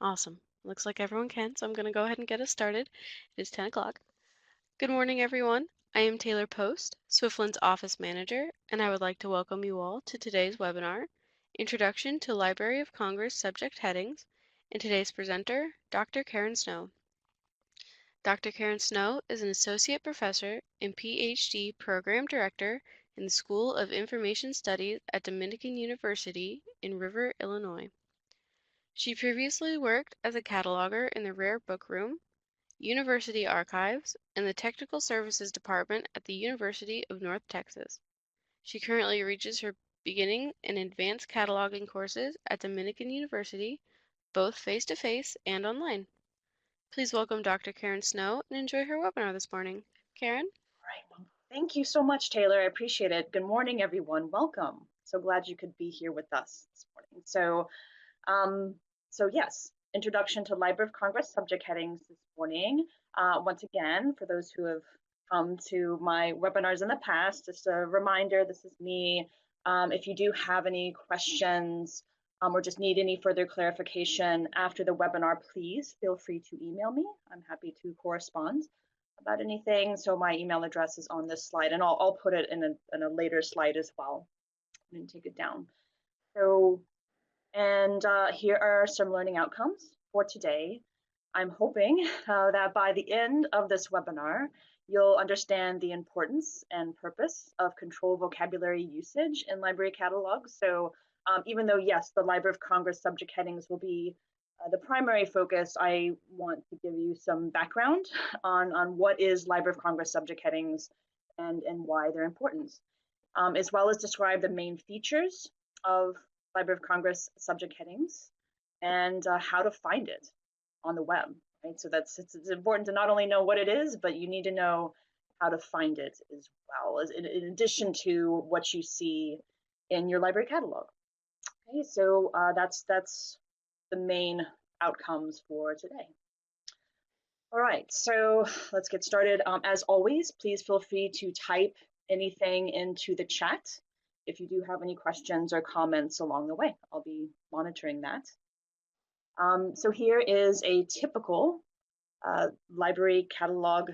Awesome. Looks like everyone can, so I'm going to go ahead and get us started. It is 10 o'clock. Good morning, everyone. I am Taylor Post, Swiftland's office manager, and I would like to welcome you all to today's webinar, Introduction to Library of Congress Subject Headings, and today's presenter, Dr. Karen Snow. Dr. Karen Snow is an associate professor and PhD program director in the School of Information Studies at Dominican University in River, Illinois. She previously worked as a cataloger in the Rare Book Room, University Archives, and the Technical Services Department at the University of North Texas. She currently reaches her beginning and advanced cataloging courses at Dominican University, both face-to-face and online. Please welcome Dr. Karen Snow and enjoy her webinar this morning. Karen? All right. Well, thank you so much, Taylor. I appreciate it. Good morning, everyone. Welcome. So glad you could be here with us this morning. So yes, Introduction to Library of Congress subject headings this morning. Once again, for those who have come to my webinars in the past, just a reminder, this is me. If you do have any questions or just need any further clarification after the webinar, please feel free to email me. I'm happy to correspond about anything. So my email address is on this slide, and I'll put it in a later slide as well. I'm going to take it down. So, and here are some learning outcomes for today. I'm hoping that by the end of this webinar, you'll understand the importance and purpose of control vocabulary usage in library catalogs. So even though, yes, the Library of Congress subject headings will be the primary focus, I want to give you some background on what is Library of Congress subject headings and why they're important, as well as describe the main features of Library of Congress subject headings and how to find it on the web. Right? So it's important to not only know what it is, but you need to know how to find it as well, as in addition to what you see in your library catalog. Okay, so that's the main outcomes for today. All right, so let's get started. As always, please feel free to type anything into the chat if you do have any questions or comments along the way. I'll be monitoring that. So here is a typical library catalog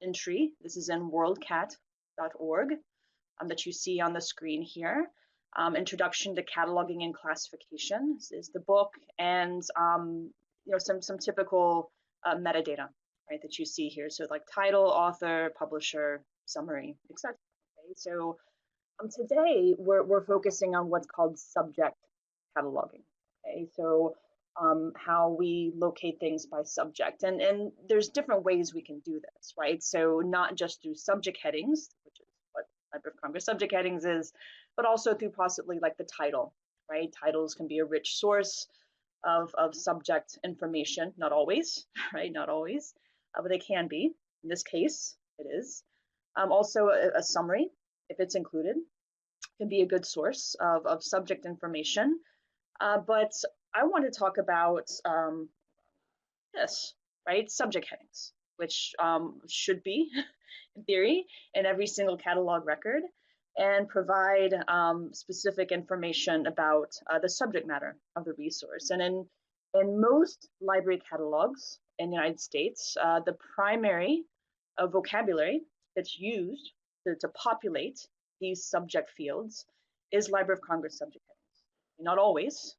entry. This is in worldcat.org that you see on the screen here. Introduction to Cataloging and Classification is the book, and some typical metadata, right, that you see here. So like title, author, publisher, summary, etc. Okay, so today we're focusing on what's called subject cataloging. Okay, so how we locate things by subject, and there's different ways we can do this, right? So not just through subject headings, which is what Library of Congress subject headings is, but also through possibly like the title, right? Titles can be a rich source of subject information, not always, right? Not always, but they can be. In this case, it is. Also, a summary, if it's included, can be a good source of subject information. But I want to talk about this, right? Subject headings, which should be, in theory, in every single catalog record, and provide specific information about the subject matter of the resource. And in most library catalogs in the United States, the primary vocabulary that's used to populate these subject fields is Library of Congress subject headings. Not always,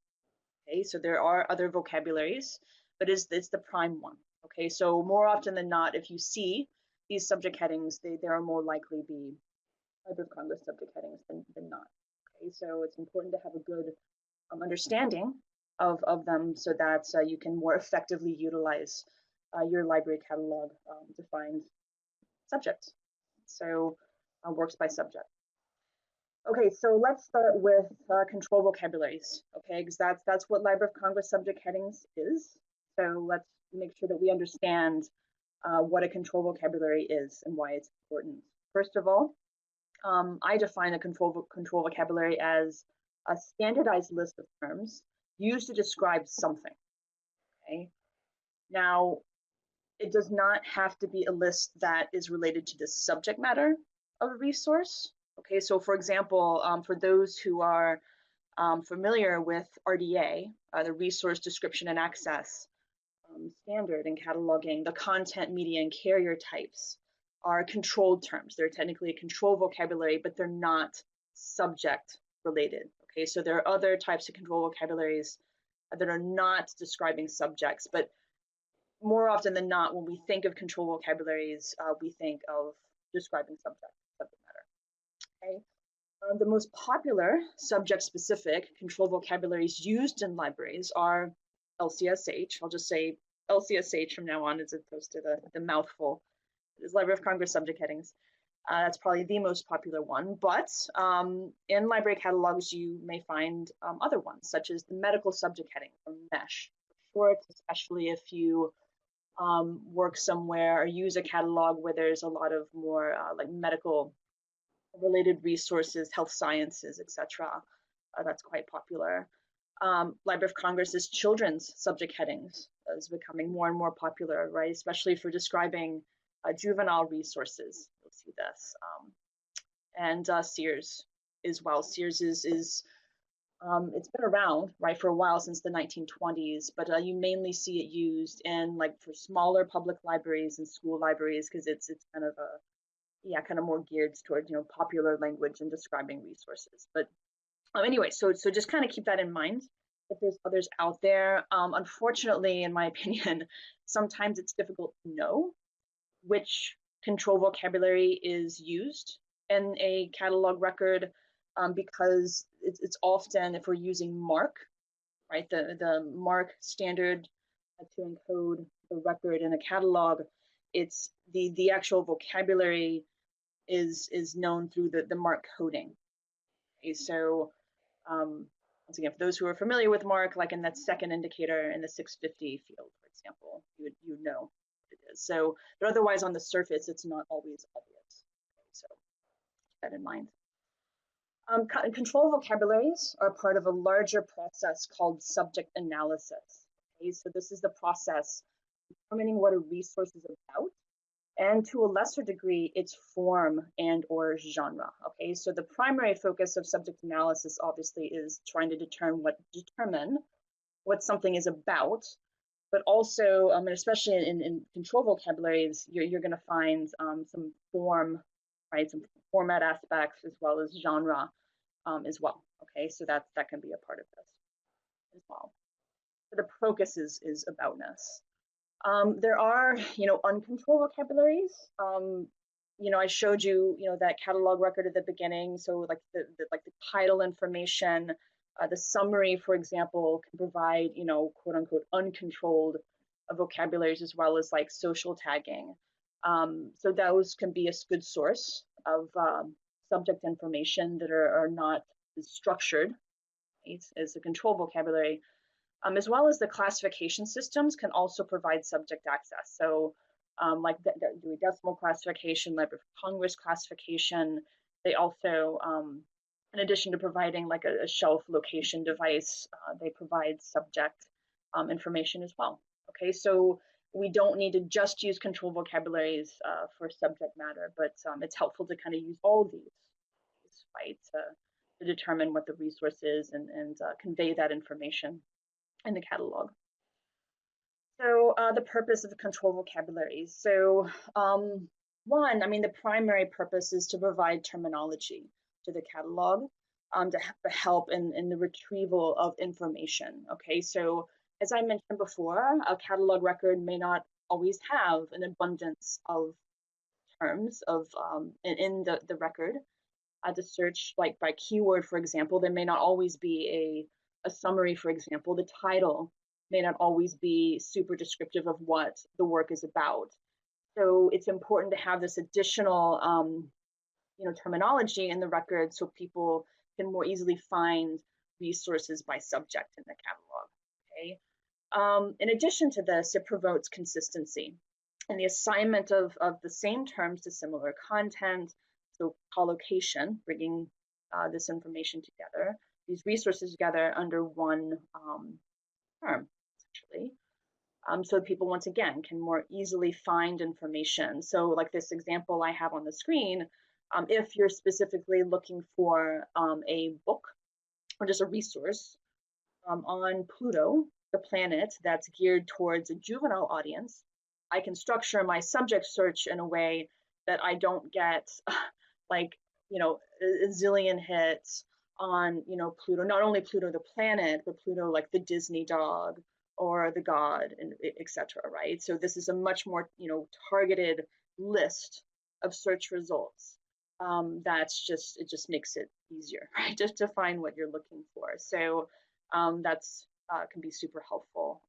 okay, so there are other vocabularies, but it's the prime one. Okay, so more often than not, if you see these subject headings, there are more likely be Library of Congress subject headings than not. Okay, so it's important to have a good understanding of them so that you can more effectively utilize your library catalog to find subjects. So works by subject. Okay, so let's start with control vocabularies, okay, because that's what Library of Congress subject headings is. So let's make sure that we understand what a control vocabulary is and why it's important. First of all, I define a control vocabulary as a standardized list of terms used to describe something, okay? Now, it does not have to be a list that is related to the subject matter of a resource. Okay, so for example, for those who are familiar with RDA, the Resource Description and Access standard in cataloging, the content, media, and carrier types are controlled terms. They're technically a control vocabulary, but they're not subject related. Okay, so there are other types of control vocabularies that are not describing subjects, but more often than not, when we think of control vocabularies, we think of describing subject matter. Okay. The most popular subject-specific control vocabularies used in libraries are LCSH. I'll just say LCSH from now on as opposed to the mouthful. It is Library of Congress subject headings. That's probably the most popular one, but in library catalogs you may find other ones, such as the medical subject heading, or MESH for short, especially if you work somewhere or use a catalog where there's a lot of more like medical related resources, health sciences, etc. That's quite popular. Library of Congress's children's subject headings is becoming more and more popular, right? Especially for describing juvenile resources. You'll see this. And Sears as well. Sears is it's been around, right, for a while, since the 1920s, but you mainly see it used in like for smaller public libraries and school libraries because it's kind of a kind of more geared towards popular language and describing resources. But anyway, so just kind of keep that in mind. If there's others out there, unfortunately, in my opinion, sometimes it's difficult to know which control vocabulary is used in a catalog record because it's often, if we're using MARC, right, the MARC standard to encode the record in a catalog, it's the actual vocabulary is known through the MARC coding. Okay, so once again, for those who are familiar with MARC, like in that second indicator in the 650 field, for example, you would know what it is. So, but otherwise on the surface, it's not always obvious. Okay, so keep that in mind. Control vocabularies are part of a larger process called subject analysis. Okay, so this is the process determining what a resource is about, and to a lesser degree, its form and or genre. Okay, so the primary focus of subject analysis obviously is trying to determine what something is about, but also, and especially in control vocabularies, you're going to find some form, right, some format aspects as well as genre as well. Okay, so that can be a part of this as well. So the focus is aboutness. There are, uncontrolled vocabularies. I showed you, that catalog record at the beginning. So like the title information, the summary, for example, can provide, quote unquote, uncontrolled vocabularies as well as like social tagging. So those can be a good source of subject information that are not as structured, right, as a control vocabulary. As well as the classification systems can also provide subject access. So like the Dewey Decimal Classification, Library of Congress classification, they also, in addition to providing like a shelf location device, they provide subject information as well. Okay, so we don't need to just use control vocabularies for subject matter, but it's helpful to kind of use all these, right, to determine what the resource is and convey that information in the catalog. So the purpose of the control vocabularies. So one, the primary purpose is to provide terminology to the catalog to help in the retrieval of information. Okay, so as I mentioned before, a catalog record may not always have an abundance of terms of in the record. To search like by keyword, for example, there may not always be a summary, for example. The title may not always be super descriptive of what the work is about. So it's important to have this additional terminology in the record so people can more easily find resources by subject in the catalog. Okay. In addition to this, it promotes consistency and the assignment of the same terms to similar content. So collocation, bringing this information together, these resources together under one term, essentially. So people, once again, can more easily find information. So like this example I have on the screen, if you're specifically looking for a book or just a resource on Pluto, the planet that's geared towards a juvenile audience, I can structure my subject search in a way that I don't get like, a zillion hits on, Pluto, not only Pluto the planet, but Pluto like the Disney dog or the god, and etc. Right? So this is a much more, targeted list of search results. It just makes it easier, right? Just to find what you're looking for. So that's can be super helpful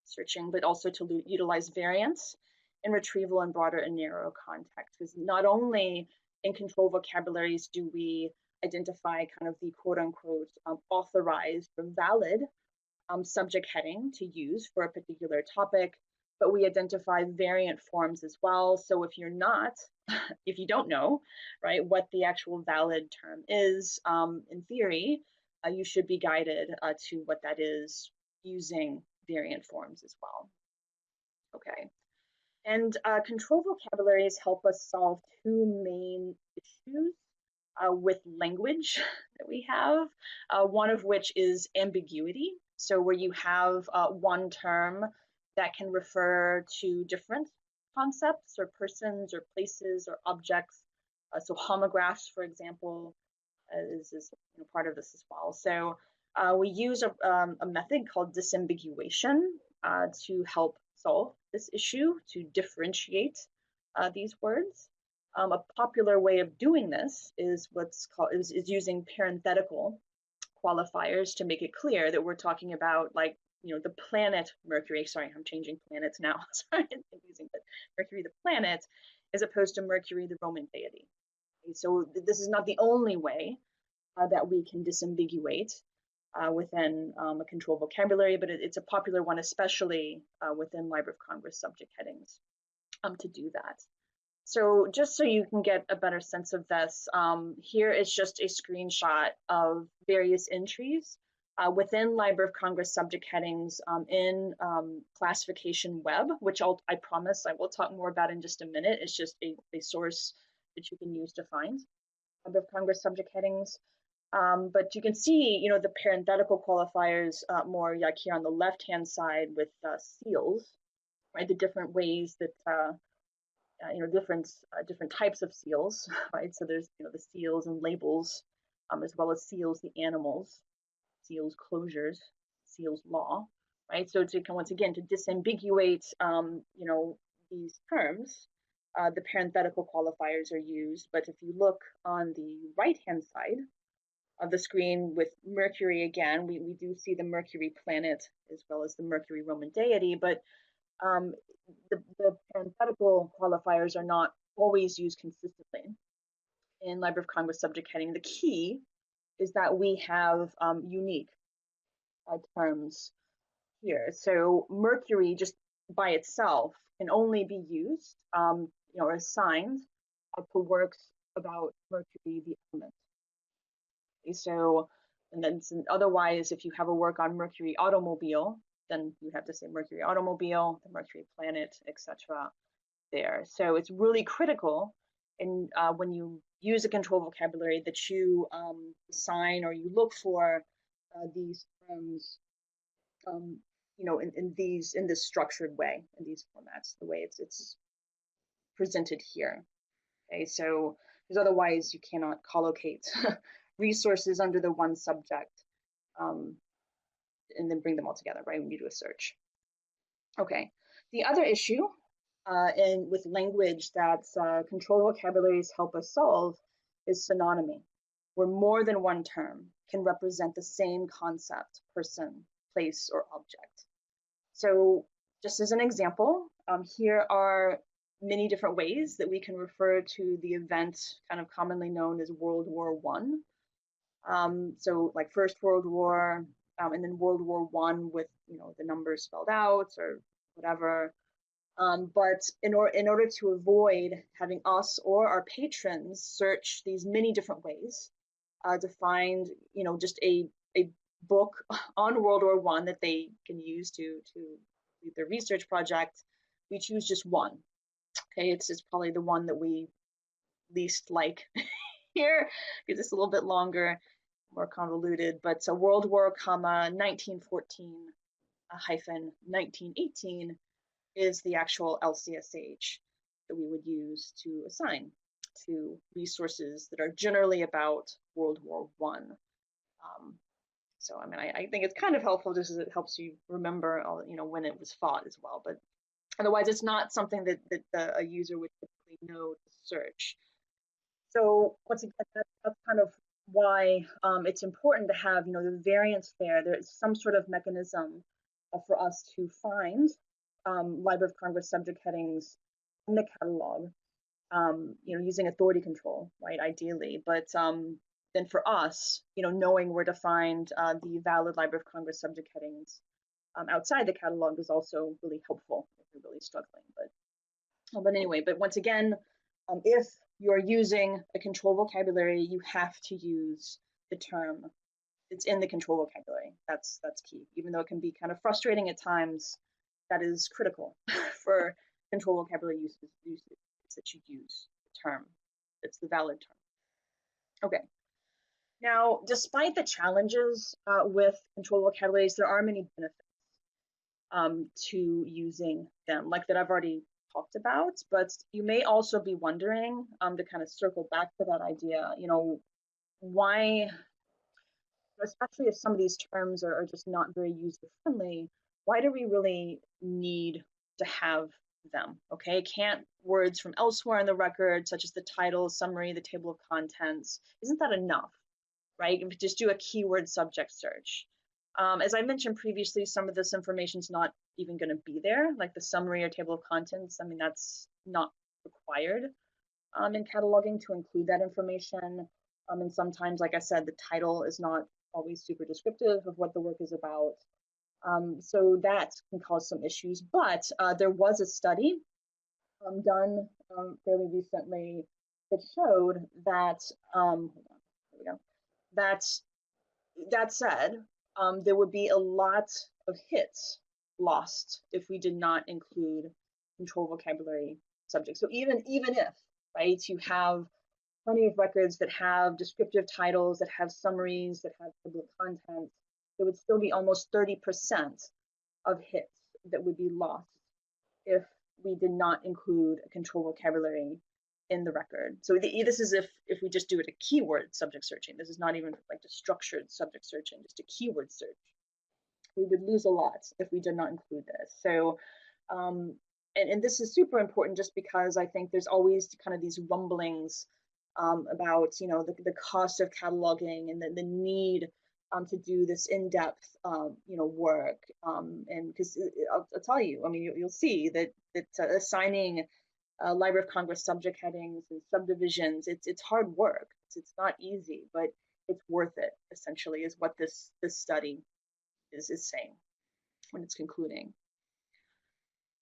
searching, but also to utilize variants in retrieval in broader and narrow context. Because not only in control vocabularies do we identify kind of the quote unquote authorized or valid subject heading to use for a particular topic, but we identify variant forms as well. So if you're not, if you don't know, right, what the actual valid term is, in theory, you should be guided to what that is using variant forms as well. Okay. And control vocabularies help us solve two main issues with language that we have, one of which is ambiguity. So where you have one term that can refer to different concepts or persons or places or objects. So homographs, for example, is part of this as well. So we use a method called disambiguation to help solve this issue, to differentiate these words. A popular way of doing this is what's called is using parenthetical qualifiers to make it clear that we're talking about, like, the planet Mercury. Sorry, I'm changing planets now. Sorry, it's confusing, but Mercury the planet, as opposed to Mercury the Roman deity. So this is not the only way that we can disambiguate within a control vocabulary, but it's a popular one, especially within Library of Congress subject headings, to do that. So just so you can get a better sense of this, here is just a screenshot of various entries within Library of Congress subject headings in classification web, which I promise I will talk more about in just a minute. It's just a source that you can use to find Library of Congress subject headings. But you can see, the parenthetical qualifiers more like here on the left-hand side with seals, right? The different ways that different types of seals, right? So there's the seals and labels, as well as seals the animals, seals closures, seals law, right? So to once again to disambiguate these terms, the parenthetical qualifiers are used. But if you look on the right hand side of the screen with Mercury again, we do see the Mercury planet as well as the Mercury Roman deity, but the parenthetical qualifiers are not always used consistently in Library of Congress subject heading. The key is that we have unique terms here. So Mercury just by itself can only be used or assigned to works about Mercury the element. Okay, so, and then otherwise, if you have a work on Mercury automobile, then you have to say Mercury automobile, the Mercury planet, etc. there. So it's really critical in when you use a control vocabulary that you assign or you look for these terms, in this structured way, in these formats, the way it's presented here. Okay, so because otherwise you cannot collocate resources under the one subject and then bring them all together, right, when you do a search. Okay, the other issue with language that control vocabularies help us solve is synonymy, where more than one term can represent the same concept, person, place, or object. So just as an example, here are many different ways that we can refer to the event kind of commonly known as World War I. So like First World War, and then World War I with the numbers spelled out or whatever. But in order to avoid having us or our patrons search these many different ways to find just a book on World War I that they can use to do their research project, we choose just one. Okay, it's probably the one that we least like here because it's a little bit longer, more convoluted, but so World War, 1914 hyphen 1918 is the actual LCSH that we would use to assign to resources that are generally about World War One. So I mean, I think it's kind of helpful just as it helps you remember, when it was fought as well. But otherwise, it's not something that a user would typically know to search. So once again, that's kind of why it's important to have the variance there. There's some sort of mechanism for us to find Library of Congress subject headings in the catalog, using authority control, right, ideally. But then for us, knowing where to find the valid Library of Congress subject headings outside the catalog is also really helpful if you're really struggling. But anyway, but once again, if you're using a control vocabulary, you have to use the term that's in the control vocabulary. That's key. Even though it can be kind of frustrating at times, that is critical for control vocabulary uses that you use the term that's the valid term. Okay. Now, despite the challenges with control vocabularies, there are many benefits to using them, like that I've already talked about. But you may also be wondering, to kind of circle back to that idea, why, especially if some of these terms are just not very user friendly, why do we really need to have them? Okay, can't words from elsewhere in the record, such as the title, summary, the table of contents, isn't that enough? Right? If you just do a keyword subject search. As I mentioned previously, some of this information is not even going to be there, like the summary or table of contents. I mean, that's not required in cataloging to include that information. And sometimes, like I said, the title is not always super descriptive of what the work is about. So that can cause some issues. But there was a study done fairly recently that showed that, here we go, that said, there would be a lot of hits lost if we did not include control vocabulary subjects. So even if, right, you have plenty of records that have descriptive titles, that have summaries, that have table of contents, there would still be almost 30% of hits that would be lost if we did not include a control vocabulary in the record. So this is if we just do it a keyword subject searching. This is not even like a structured subject searching, just a keyword search. We would lose a lot if we did not include this. So, and this is super important just because I think there's always kind of these rumblings about the cost of cataloging and the need to do this in-depth work, and because I'll tell you, I mean, you'll see that assigning Library of Congress subject headings and subdivisions, it's hard work. It's not easy, but it's worth it, essentially, is what this study is saying when it's concluding.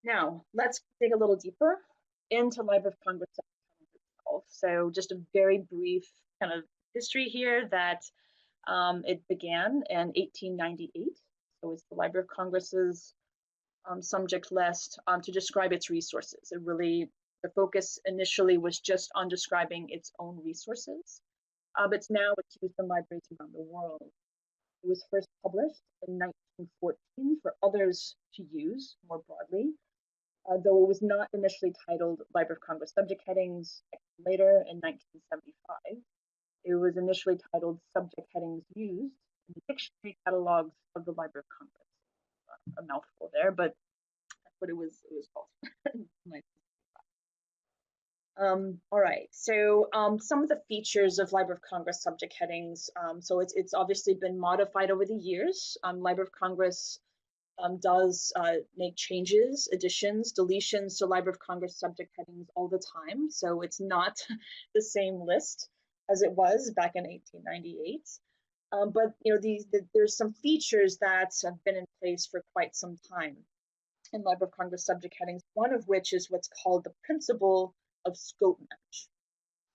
Now, let's dig a little deeper into Library of Congress subject headings itself. So just a very brief kind of history here that it began in 1898. So it's the Library of Congress's subject list to describe its resources. It really, the focus initially was just on describing its own resources, but now it's used in libraries around the world. It was first published in 1914 for others to use more broadly, though it was not initially titled Library of Congress Subject Headings. Later in 1975, it was initially titled Subject Headings Used in the Dictionary Catalogs of the Library of Congress. A mouthful there, but that's what it was called. All right, so some of the features of Library of Congress subject headings. So it's obviously been modified over the years. Library of Congress does make changes, additions, deletions to Library of Congress subject headings all the time. So it's not the same list as it was back in 1898. But there's some features that have been in place for quite some time in Library of Congress subject headings, one of which is what's called the principle of scope match.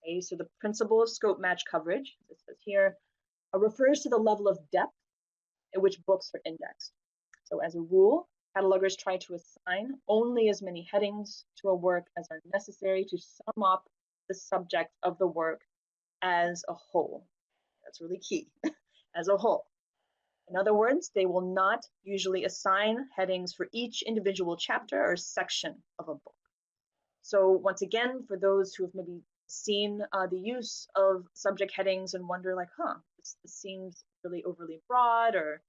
Okay, so the principle of scope match coverage, as it says here, refers to the level of depth at which books are indexed. So as a rule, catalogers try to assign only as many headings to a work as are necessary to sum up the subject of the work as a whole. That's really key. as a whole. In other words, they will not usually assign headings for each individual chapter or section of a book. So once again, for those who have maybe seen the use of subject headings and wonder like, this seems really overly broad, or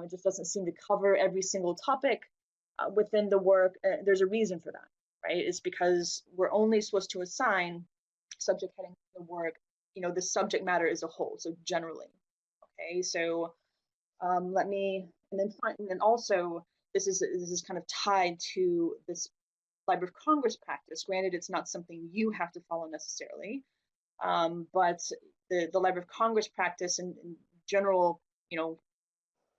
it just doesn't seem to cover every single topic within the work, there's a reason for that, right? It's because we're only supposed to assign subject headings to the work, the subject matter as a whole, so generally. Okay, so and then also this is kind of tied to this Library of Congress practice. Granted, it's not something you have to follow necessarily, but the Library of Congress practice and general,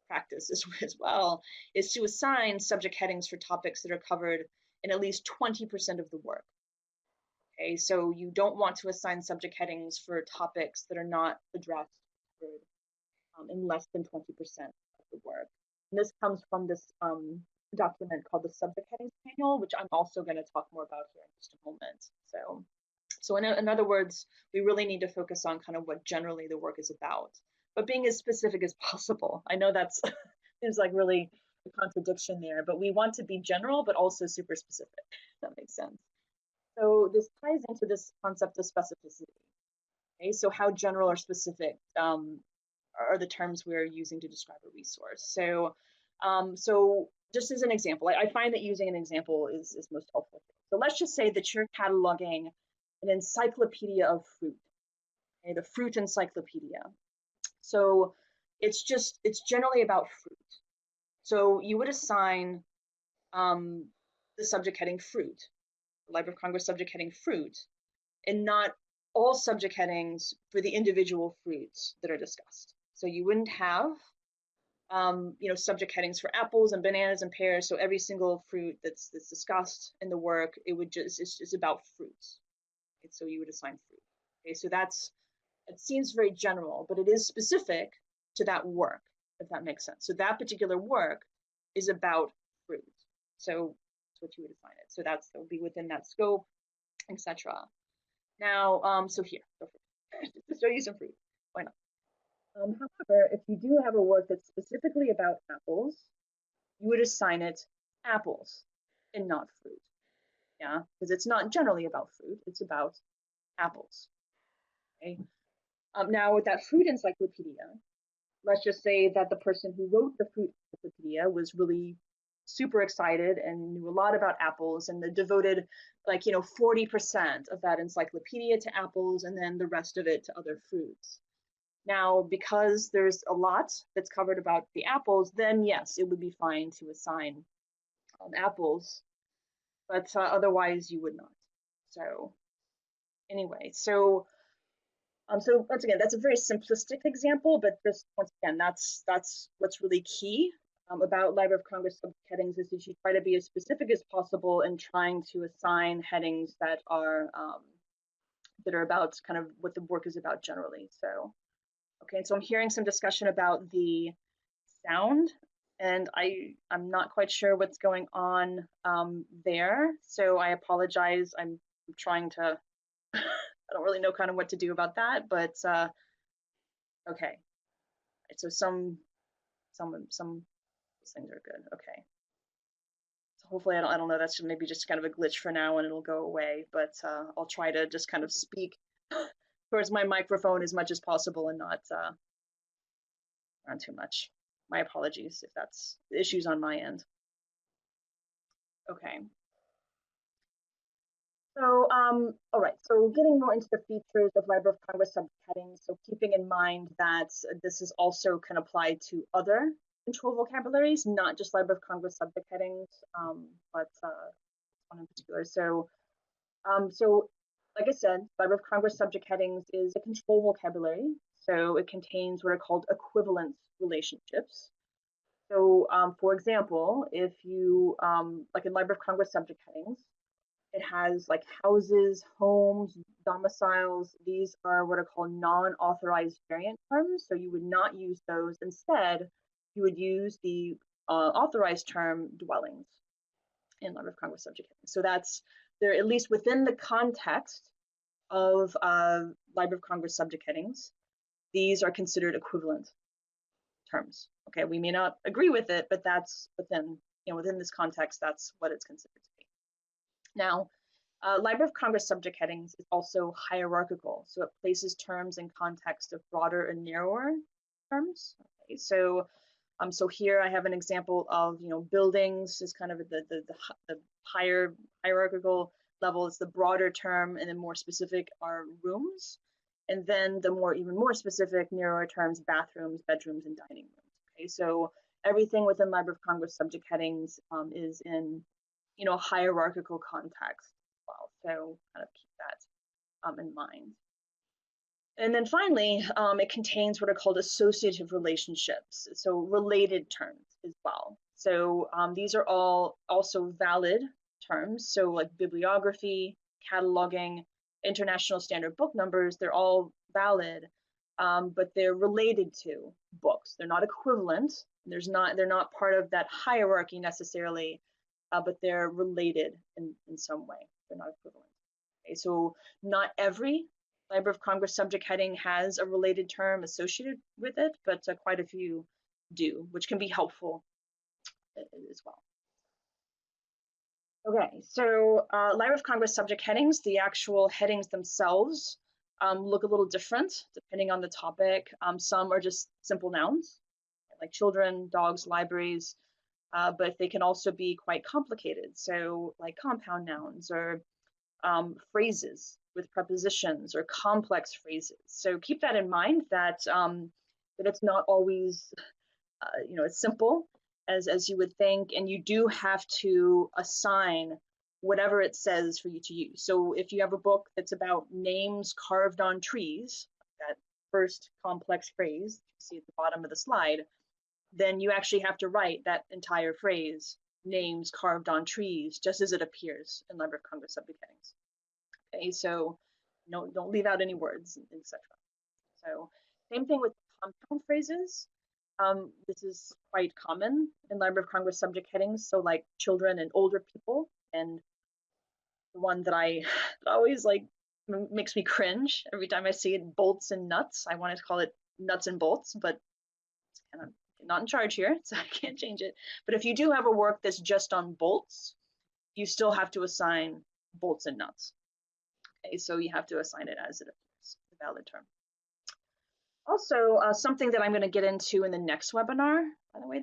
practice as well is to assign subject headings for topics that are covered in at least 20% of the work. Okay, so you don't want to assign subject headings for topics that are not addressed in less than 20% of the work. And this comes from this document called the Subject Headings Manual, which I'm also going to talk more about here in just a moment. So in other words, we really need to focus on kind of what generally the work is about, but being as specific as possible. I know that's seems like really a contradiction there, but we want to be general, but also super specific. That makes sense. So this ties into this concept of specificity. Okay, so how general or specific are the terms we're using to describe a resource. So just as an example, I find that using an example is most helpful. So let's just say that you're cataloging an encyclopedia of fruit, okay, the fruit encyclopedia. So it's generally about fruit. So you would assign the subject heading fruit, the Library of Congress subject heading fruit, and not all subject headings for the individual fruits that are discussed. So you wouldn't have subject headings for apples and bananas and pears. So every single fruit that's discussed in the work, it's about fruits. Okay, so you would assign fruit. Okay, so it seems very general, but it is specific to that work, if that makes sense. So that particular work is about fruit. So that's what you would assign it. So that would be within that scope, etc. Now, so here, just show you some fruit. Why not? However, if you do have a work that's specifically about apples, you would assign it apples and not fruit. Yeah, because it's not generally about fruit, it's about apples. Okay. Now with that fruit encyclopedia, let's just say that the person who wrote the fruit encyclopedia was really super excited and knew a lot about apples, and they devoted 40% of that encyclopedia to apples and then the rest of it to other fruits. Now, because there's a lot that's covered about the apples, then yes, it would be fine to assign apples, but otherwise you would not. So anyway, so once again, that's a very simplistic example, but just once again, that's what's really key about Library of Congress subheadings is that you try to be as specific as possible in trying to assign headings that are about kind of what the work is about generally. So. Okay, so I'm hearing some discussion about the sound, and I'm not quite sure what's going on there. So I apologize. I'm trying to. I don't really know kind of what to do about that, but okay. So some things are good. Okay. So hopefully I don't know. That's maybe just kind of a glitch for now, and it'll go away. But I'll try to just kind of speak towards my microphone as much as possible and not too much. My apologies if that's issues on my end. Okay. So, all right, so getting more into the features of Library of Congress subheadings, so keeping in mind that this is also can apply to other control vocabularies, not just Library of Congress subject headings, but one in particular. So like I said, Library of Congress subject headings is a control vocabulary. So it contains what are called equivalence relationships. So for example, if you, like in Library of Congress subject headings, it has like houses, homes, domiciles. These are what are called non-authorized variant terms. So you would not use those. Instead, you would use the authorized term dwellings in Library of Congress subject headings. So that's there, at least within the context of Library of Congress subject headings, these are considered equivalent terms. Okay, we may not agree with it, but that's within this context, that's what it's considered to be. Now, Library of Congress subject headings is also hierarchical, so it places terms in context of broader and narrower terms. Okay, so here I have an example of buildings is kind of the higher hierarchical level. It's the broader term, and then more specific are rooms, and then the even more specific, narrower terms, bathrooms, bedrooms, and dining rooms. Okay, so everything within Library of Congress subject headings is in hierarchical context as well. So kind of keep that in mind. And then finally, it contains what are called associative relationships, so related terms as well. So these are all also valid terms. So like bibliography, cataloging, international standard book numbers, they're all valid, but they're related to books. They're not equivalent. They're not part of that hierarchy necessarily, but they're related in some way. They're not equivalent. Okay, so not every Library of Congress subject heading has a related term associated with it, but quite a few do, which can be helpful as well. Okay, so Library of Congress subject headings, the actual headings themselves look a little different depending on the topic. Some are just simple nouns, like children, dogs, libraries, but they can also be quite complicated. So like compound nouns or phrases with prepositions or complex phrases. So keep that in mind that that it's not always as simple as you would think, and you do have to assign whatever it says for you to use. So if you have a book that's about names carved on trees, that first complex phrase you see at the bottom of the slide, then you actually have to write that entire phrase, names carved on trees, just as it appears in Library of Congress subject headings. Okay, so don't leave out any words, etc. So same thing with compound phrases. This is quite common in Library of Congress subject headings. So like children and older people, and the one that I always like makes me cringe every time I see it, bolts and nuts. I wanted to call it nuts and bolts, but it's kind of not in charge here, so I can't change it. But if you do have a work that's just on bolts, you still have to assign bolts and nuts. Okay, so you have to assign it as it appears, a valid term. Also, something that I'm going to get into in the next webinar, by the way,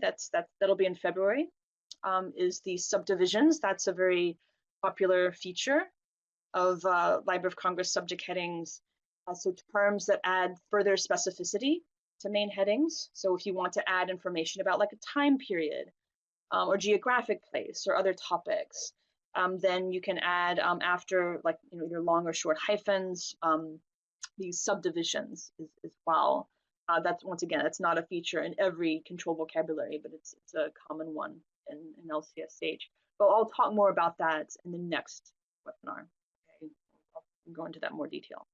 that'll be in February, is the subdivisions. That's a very popular feature of Library of Congress subject headings. So terms that add further specificity to main headings. So if you want to add information about like a time period or geographic place or other topics, then you can add after like your long or short hyphens, these subdivisions as well. That's once again, it's not a feature in every control vocabulary, but it's a common one in LCSH. But I'll talk more about that in the next webinar. Okay, I'll go into that in more detail.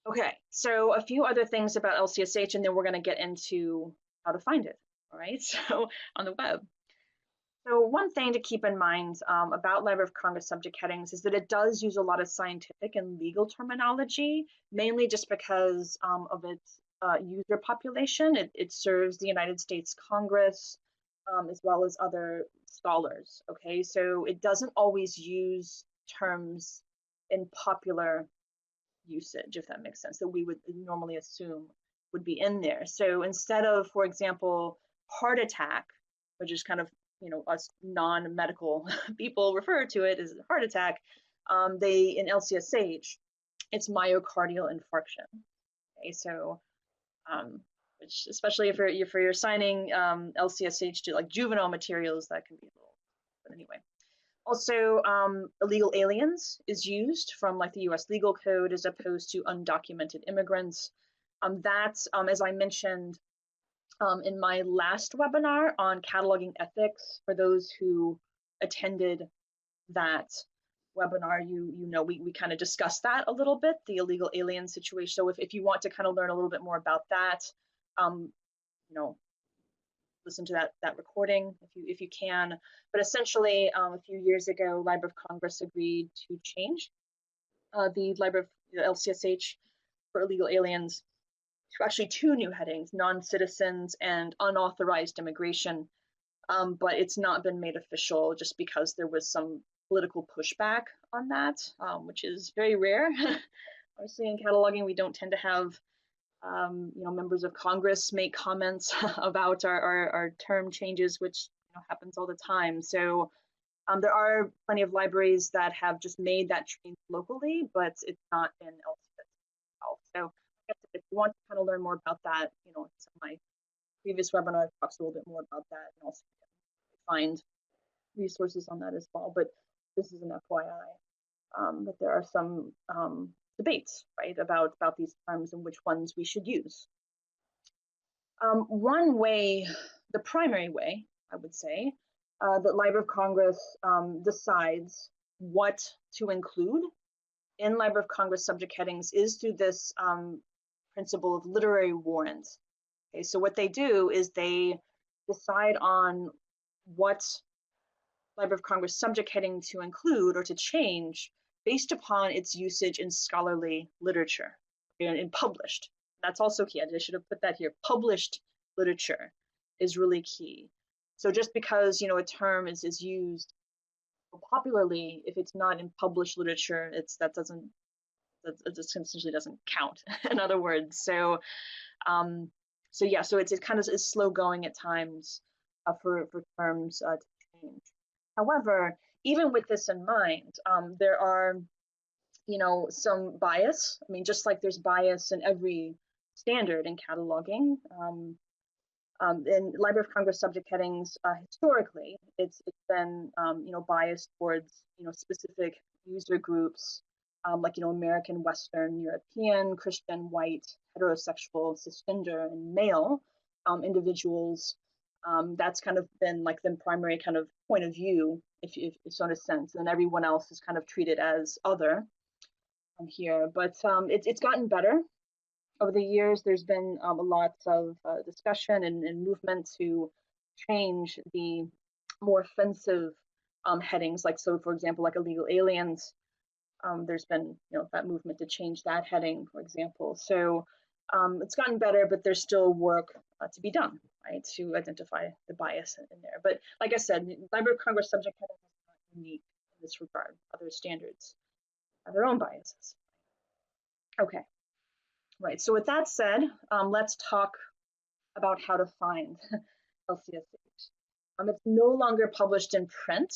Okay, so a few other things about LCSH, and then we're going to get into how to find it. All right, so on the web. So one thing to keep in mind about Library of Congress subject headings is that it does use a lot of scientific and legal terminology, mainly just because of its user population. It serves the United States Congress as well as other scholars. Okay, so it doesn't always use terms in popular usage, if that makes sense, that we would normally assume would be in there. So instead of, for example, heart attack, which is kind of us non-medical people refer to it as a heart attack, they in LCSH, it's myocardial infarction. Okay, so which especially if you're assigning LCSH to like juvenile materials, that can be a little. But anyway, also illegal aliens is used from like the U.S. legal code as opposed to undocumented immigrants. That's as I mentioned in my last webinar on cataloging ethics, for those who attended that webinar, we kind of discussed that a little bit, the illegal alien situation. So if you want to kind of learn a little bit more about that, listen to that recording if you can. But essentially, a few years ago, Library of Congress agreed to change the Library of LCSH for illegal aliens actually two new headings, non-citizens and unauthorized immigration. But it's not been made official just because there was some political pushback on that, which is very rare. Obviously, in cataloging, we don't tend to have members of Congress make comments about our term changes, which happens all the time. So there are plenty of libraries that have just made that change locally, but it's not in LCSH itself. So if you want to kind of learn more about that, some of my previous webinar talks a little bit more about that, and also find resources on that as well. But this is an FYI that there are some debates, right, about these terms and which ones we should use. One way, the primary way, I would say, that Library of Congress decides what to include in Library of Congress subject headings is through this principle of literary warrant. Okay, so what they do is they decide on what Library of Congress subject heading to include or to change based upon its usage in scholarly literature and published. That's also key. I should have put that here. Published literature is really key. So just because a term is used popularly, if it's not in published literature, it just essentially doesn't count. In other words, so yeah, so it kind of is slow going at times for terms to change. However, even with this in mind, there are some bias. I mean, just like there's bias in every standard in cataloging. In Library of Congress subject headings, historically, it's been biased towards specific user groups, like American, Western, European, Christian, white, heterosexual, cisgender, and male individuals. That's kind of been like the primary kind of point of view, if so in a sense, and everyone else is kind of treated as other here. But it's gotten better over the years. There's been a lot of discussion and movement to change the more offensive headings, like, so for example, like illegal aliens. There's been that movement to change that heading, for example. So it's gotten better, but there's still work to be done, right, to identify the bias in there. But like I said, Library of Congress subject heading is not unique in this regard. Other standards have their own biases. Okay, right. So with that said, let's talk about how to find LCSH. It's no longer published in print.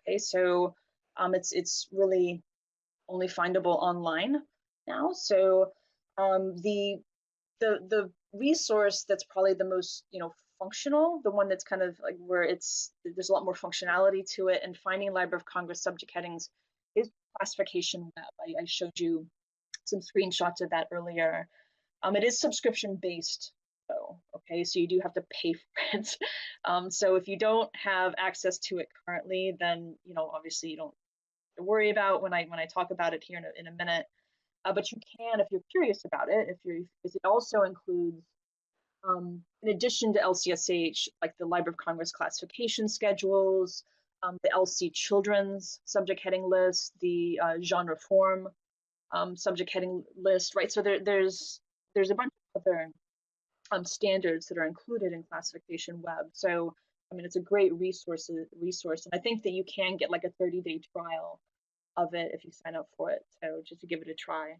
Okay, so it's really only findable online now. So the resource that's probably the most functional, the one that's kind of like where there's a lot more functionality to it, and finding Library of Congress subject headings is Classification Web. I showed you some screenshots of that earlier. It is subscription based though, okay, so you do have to pay for it. So if you don't have access to it currently, then obviously you don't have to worry about when I talk about it here in a minute. But you can, if you're curious about it, because it also includes, in addition to LCSH, like the Library of Congress classification schedules, the LC Children's subject heading list, the genre form subject heading list, right? So there's a bunch of other standards that are included in Classification Web. So I mean, it's a great resource, and I think that you can get like a 30-day trial of it if you sign up for it. So just to give it a try.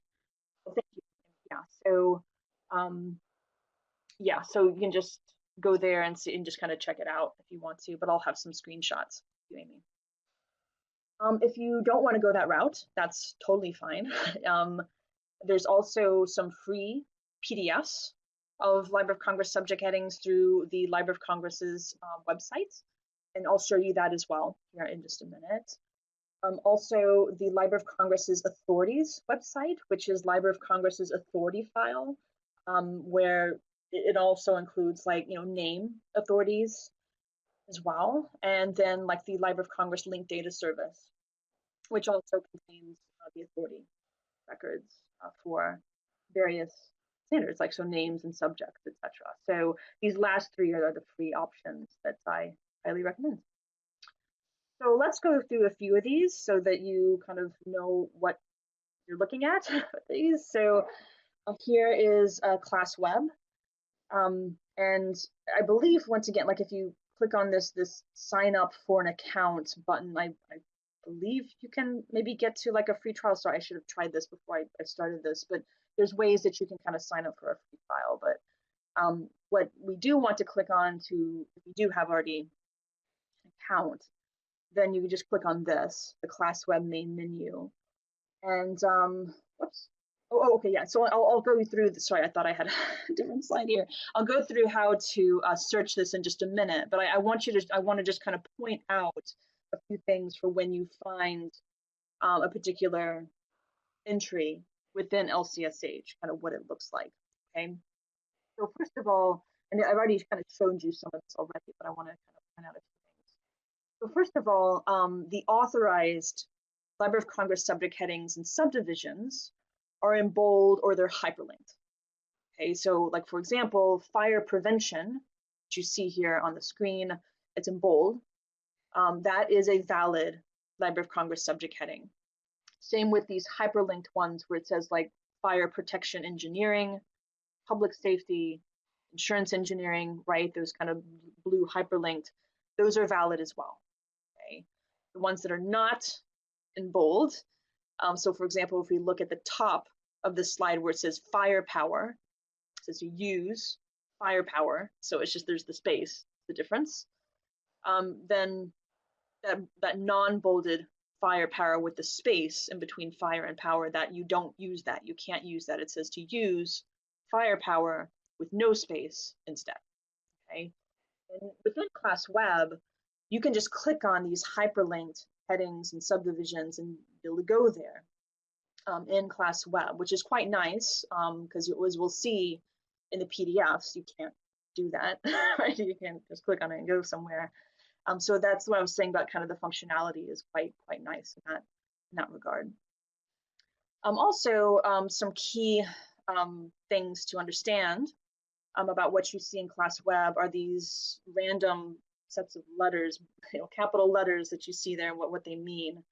Well, thank you. Yeah. So yeah, so you can just go there and see and just kind of check it out if you want to. But I'll have some screenshots, Amy. If you don't want to go that route, that's totally fine. There's also some free PDFs of Library of Congress subject headings through the Library of Congress's website, and I'll show you that as well here in just a minute. Also, the Library of Congress's authorities website, which is Library of Congress's authority file, where it also includes like name authorities as well, and then like the Library of Congress linked data service, which also contains the authority records for various standards, like so names and subjects, etc. So these last three are the free options that I highly recommend. So let's go through a few of these so that you kind of know what you're looking at with these. So Here is class web. And I believe, once again, like if you click on this sign up for an account button, I believe you can maybe get to like a free trial. Sorry, I should have tried this before I started this, but there's ways that you can kind of sign up for a free trial. But what we do want to click on to, if you do have already an account, then you can just click on this, the class web main menu. And whoops. Okay, yeah. So I'll go through the, sorry, I thought I had a different slide here. I'll go through how to search this in just a minute, but I want to just kind of point out a few things for when you find a particular entry within LCSH, kind of what it looks like. Okay. So first of all, and I've already kind of shown you some of this already, but I want to kind of point out a few things. So first of all, the authorized Library of Congress subject headings and subdivisions are in bold or they're hyperlinked. Okay, so like for example, fire prevention, which you see here on the screen, it's in bold. That is a valid Library of Congress subject heading. Same with these hyperlinked ones where it says like fire protection engineering, public safety, insurance engineering, right? Those kind of blue hyperlinked, those are valid as well. Okay, the ones that are not in bold. So for example, if we look at the top of the slide where it says firepower, it says you use firepower, so it's just there's the space, the difference. Then that non-bolded firepower with the space in between fire and power, that you don't use that. You can't use that. It says to use firepower with no space instead. Okay. And within class web, you can just click on these hyperlinked headings and subdivisions and be able to go there in class web, which is quite nice because as we'll see in the PDFs, you can't do that, right? You can't just click on it and go somewhere. So that's what I was saying about kind of the functionality is quite nice in that regard. Also, some key things to understand about what you see in class web are these random sets of letters, capital letters that you see there and what they mean.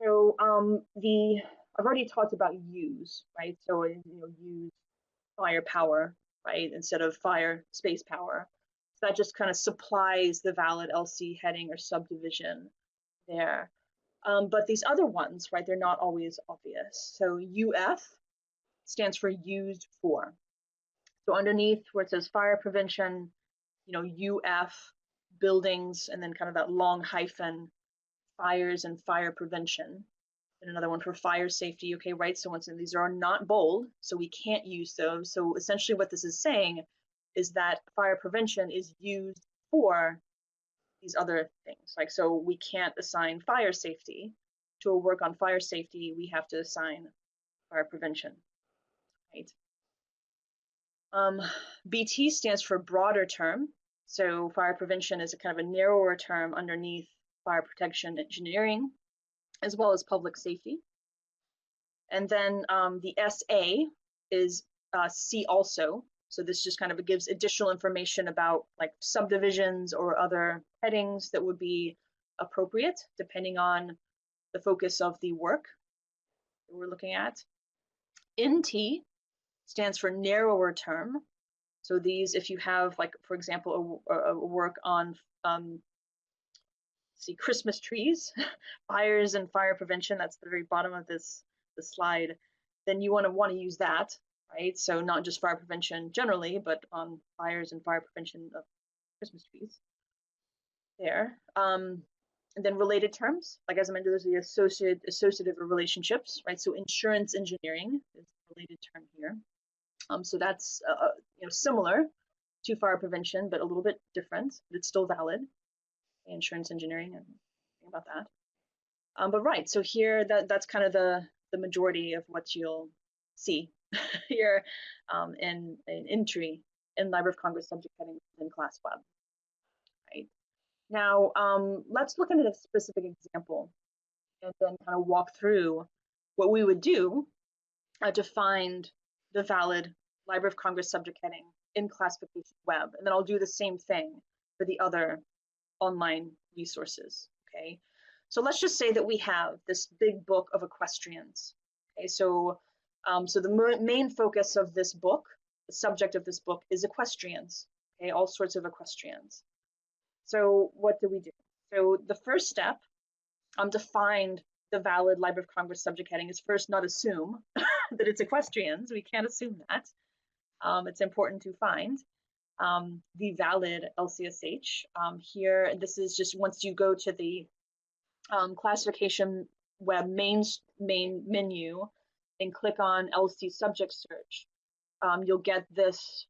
So I've already talked about use, right? So use firepower, right, instead of fire space power. So that just kind of supplies the valid LC heading or subdivision there. But these other ones, right, they're not always obvious. So UF stands for used for. So underneath where it says fire prevention, UF buildings, and then kind of that long hyphen, fires and fire prevention. And another one for fire safety, okay, right? So once these are not bold, so we can't use those. So essentially what this is saying is that fire prevention is used for these other things. Like, so we can't assign fire safety to a work on fire safety, we have to assign fire prevention, right? BT stands for broader term. So fire prevention is a kind of a narrower term underneath fire protection engineering, as well as public safety. And then the SA is C also. So this just kind of gives additional information about like subdivisions or other headings that would be appropriate depending on the focus of the work that we're looking at. NT stands for narrower term. So these, if you have like, for example, a work on Christmas trees, fires and fire prevention, that's the very bottom of the slide, then you want to use that, right? So not just fire prevention generally, but on fires and fire prevention of Christmas trees there. And then related terms, like as I mentioned, there's the associative relationships, right? So insurance engineering is a related term here. So that's similar to fire prevention, but a little bit different, but it's still valid. Insurance engineering and about that. But right, so here that's kind of the majority of what you'll see here in entry in Library of Congress subject headings in class web. Right. Now let's look at a specific example and then kind of walk through what we would do to find the valid Library of Congress subject heading in classification web. And then I'll do the same thing for the other online resources, okay? So let's just say that we have this big book of equestrians, okay? So So the main focus of this book, the subject of this book, is equestrians, okay, all sorts of equestrians. So what do? So the first step to find the valid Library of Congress subject heading is first not assume that it's equestrians. We can't assume that. It's important to find the valid LCSH. Here, this is just once you go to the classification web main menu and click on LC subject search, you'll get this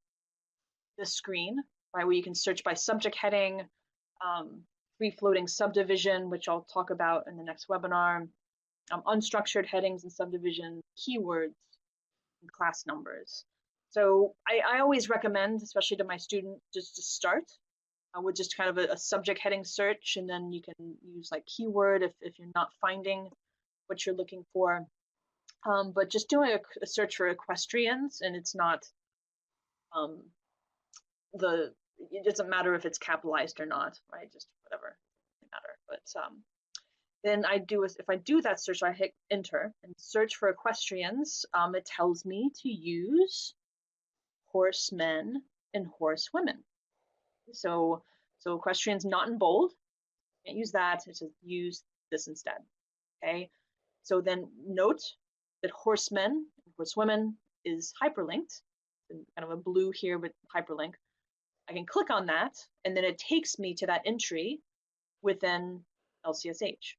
screen, right, where you can search by subject heading, free floating subdivision, which I'll talk about in the next webinar, unstructured headings and subdivision, keywords, and class numbers. So I always recommend, especially to my students, just to start with just kind of a subject heading search, and then you can use like keyword if you're not finding what you're looking for. But just doing a search for equestrians, and it's not it doesn't matter if it's capitalized or not, right? Just whatever, doesn't matter. But then if I do that search, I hit enter and search for equestrians. It tells me to use horsemen and horsewomen. So equestrians not in bold, can't use that. It says use this instead. Okay. So then note that horsemen and horsewomen is hyperlinked, kind of a blue here with hyperlink. I can click on that, and then it takes me to that entry within LCSH.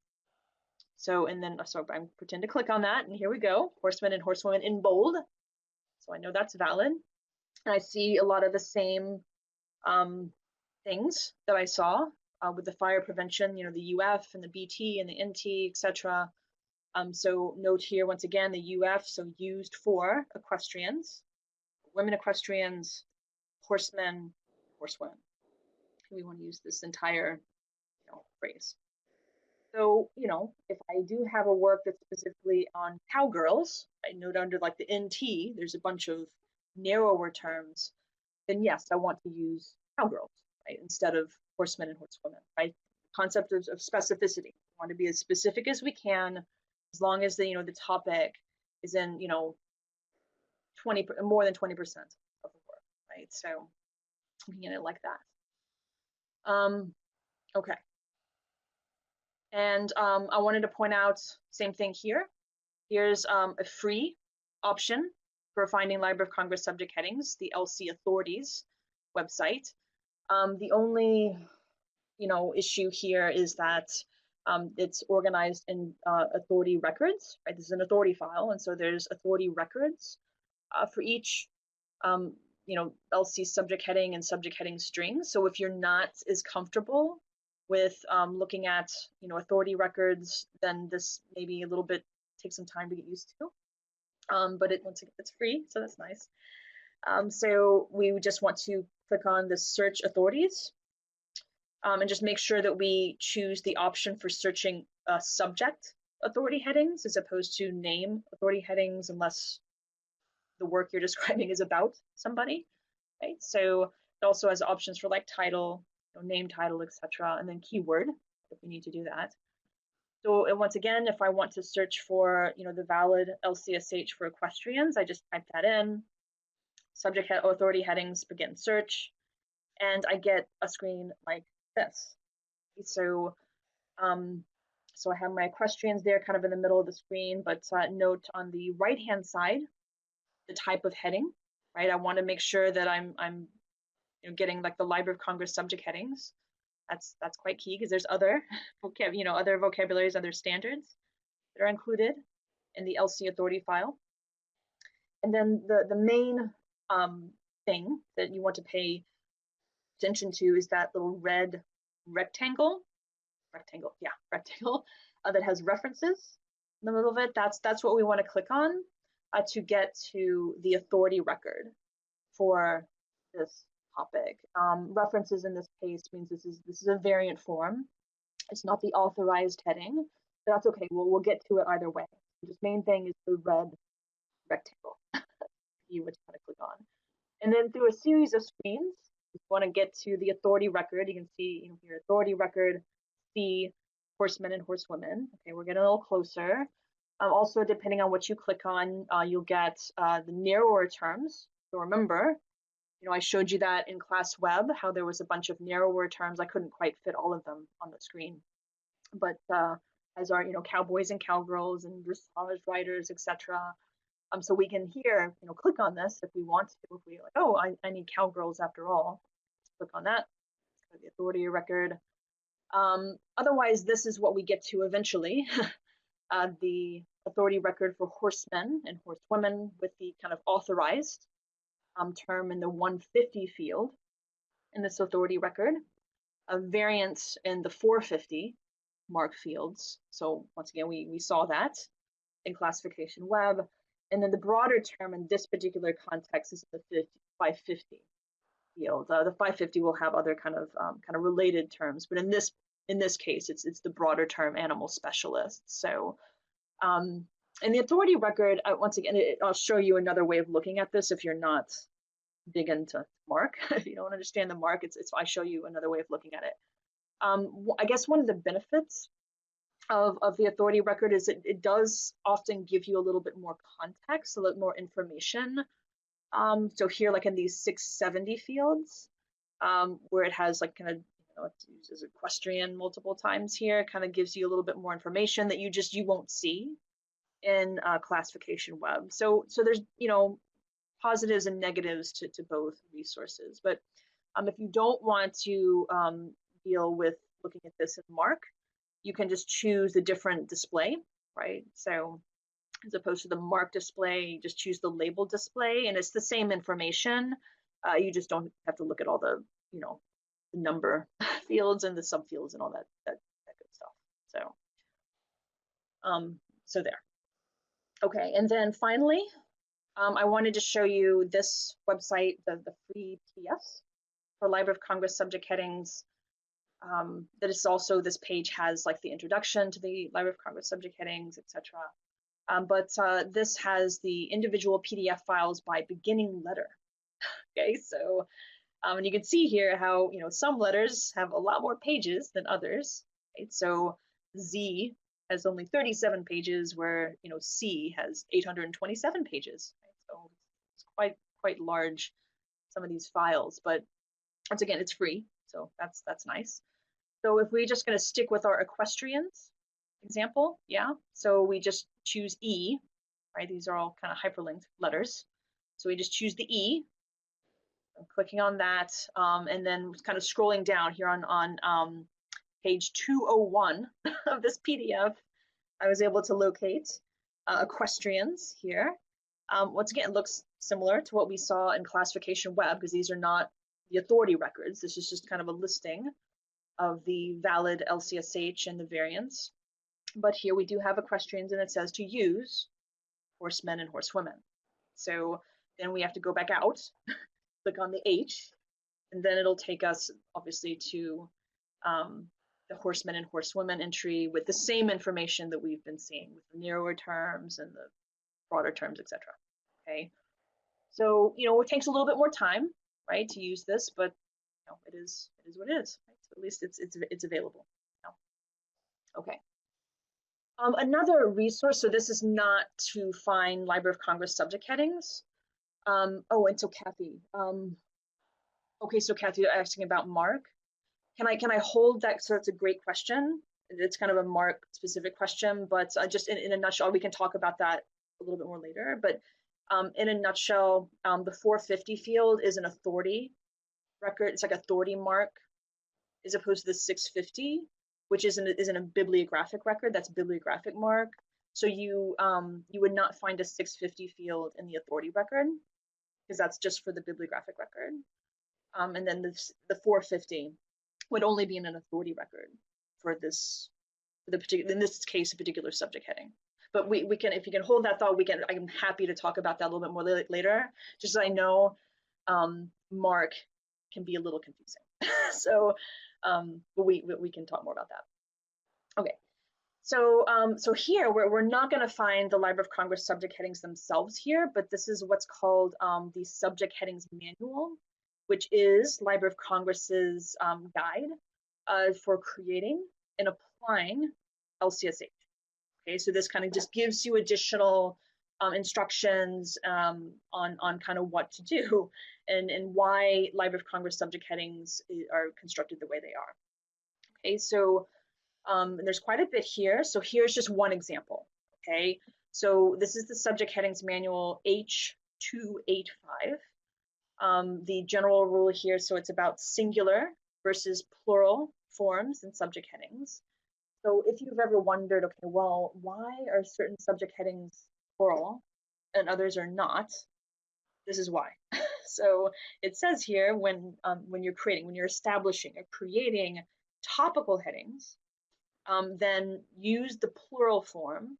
So, and then, so I pretend to click on that, and here we go, horsemen and horsewomen in bold. So I know that's valid. And I see a lot of the same things that I saw with the fire prevention, the UF and the BT and the NT, etc. So note here, once again, the UF, so used for equestrians, women equestrians, horsemen, horsewomen. We want to use this entire phrase. So, if I do have a work that's specifically on cowgirls, I note under like the NT, there's a bunch of narrower terms, then yes, I want to use cowgirls, right, instead of horsemen and horsewomen, right? Concept of specificity. We want to be as specific as we can, as long as the topic is in 20 more than 20% of the work, right? So looking at it like that. Okay. And I wanted to point out, same thing here. Here's a free option for finding Library of Congress subject headings, the LC Authorities website. The only issue here is that it's organized in authority records, right? This is an authority file, and so there's authority records for each LC subject heading and subject heading strings. So if you're not as comfortable with looking at authority records, then this maybe a little bit takes some time to get used to. But once again, it's free, so that's nice. So we just want to click on the search authorities and just make sure that we choose the option for searching subject authority headings as opposed to name authority headings, unless the work you're describing is about somebody, right? So it also has options for like title, name, title, etc., and then keyword if we need to do that. So once again, if I want to search for the valid LCSH for equestrians, I just type that in, subject authority headings, begin search, and I get a screen like this. So so I have my equestrians there kind of in the middle of the screen, but note on the right hand side the type of heading, right? I want to make sure that I'm getting like the Library of Congress subject headings. That's quite key, because there's other other vocabularies, other standards that are included in the LC authority file. And then the main thing that you want to pay attention to is that little red rectangle that has references in the middle of it. That's what we want to click on to get to the authority record for this topic. References in this case means this is a variant form. It's not the authorized heading, but that's okay. We'll get to it either way. The main thing is the red rectangle you would want to click on. And then through a series of screens, you want to get to the authority record. You can see here authority record, see horsemen and horsewomen. Okay, we're getting a little closer. Also, depending on what you click on, you'll get the narrower terms. So remember, I showed you that in class web, how there was a bunch of narrower terms. I couldn't quite fit all of them on the screen. But as are, cowboys and cowgirls and dressage riders, etc. So we can here, click on this if we want to. If we like, oh, I need cowgirls after all. Click on that. The authority record. Otherwise, this is what we get to eventually. The authority record for horsemen and horsewomen with the kind of authorized term in the 150 field in this authority record, a variance in the 450 mark fields. So once again, we saw that in classification web. And then the broader term in this particular context is the 550 field. The 550 will have other kind of related terms, but in this case, it's the broader term animal specialist. So in the authority record, once again, I'll show you another way of looking at this if you're not big into mark. If you don't understand the mark, I show you another way of looking at it. I guess one of the benefits of the authority record is it does often give you a little bit more context, a little more information. So here, like in these 670 fields, where it has like kind of, it uses equestrian multiple times here, kind of gives you a little bit more information that you won't see in classification web. So there's, positives and negatives to both resources. But if you don't want to deal with looking at this in mark, you can just choose a different display, right? So as opposed to the mark display, you just choose the label display, and it's the same information. You just don't have to look at all the, the number fields and the subfields and all that good stuff. So there. Okay, and then finally, I wanted to show you this website, the free PDFs for Library of Congress subject headings. That is also, this page has like the introduction to the Library of Congress subject headings, etc. But this has the individual PDF files by beginning letter. Okay, so and you can see here how some letters have a lot more pages than others. Right? So Z has only 37 pages, where C has 827 pages. Right? So it's quite large, some of these files. But once again, it's free, so that's nice. So if we're just going to stick with our equestrians example, yeah. So we just choose E, right? These are all kind of hyperlinked letters. So we just choose the E. I'm clicking on that, and then kind of scrolling down here on page 201 of this PDF, I was able to locate equestrians here. Once again, it looks similar to what we saw in classification web, because these are not the authority records. This is just kind of a listing of the valid LCSH and the variants. But here we do have equestrians, and it says to use horsemen and horsewomen. So then we have to go back out, click on the H, and then it'll take us obviously to the horsemen and horsewomen entry with the same information that we've been seeing, with the narrower terms and the broader terms, etc. Okay, so it takes a little bit more time, right, to use this, but it is what it is. Right? So at least it's available now. Okay. Another resource, so this is not to find Library of Congress subject headings. Oh, and so Kathy, okay, so Kathy, you're asking about mark. Can I hold that? So that's a great question. It's kind of a mark specific question, but just in a nutshell, we can talk about that a little bit more later. But in a nutshell, the 450 field is an authority record. It's like authority mark, as opposed to the 650, which isn't a bibliographic record. That's bibliographic mark. So you would not find a 650 field in the authority record, because that's just for the bibliographic record. And then the 450 would only be in an authority record for the particular, in this case, a particular subject heading. But we can, if you can hold that thought, I'm happy to talk about that a little bit more later, just as I know mark can be a little confusing. So but we can talk more about that. Okay. So here we're not going to find the Library of Congress subject headings themselves here, but this is what's called the Subject Headings Manual, which is Library of Congress's guide for creating and applying LCSH. Okay, so this kind of just gives you additional instructions on kind of what to do and why Library of Congress subject headings are constructed the way they are. Okay, so there's quite a bit here. So here's just one example. Okay, so this is the subject headings manual H285. The general rule here, so it's about singular versus plural forms and subject headings. So if you've ever wondered, okay, well, why are certain subject headings plural and others are not? This is why. So it says here when you're establishing or creating topical headings, then use the plural form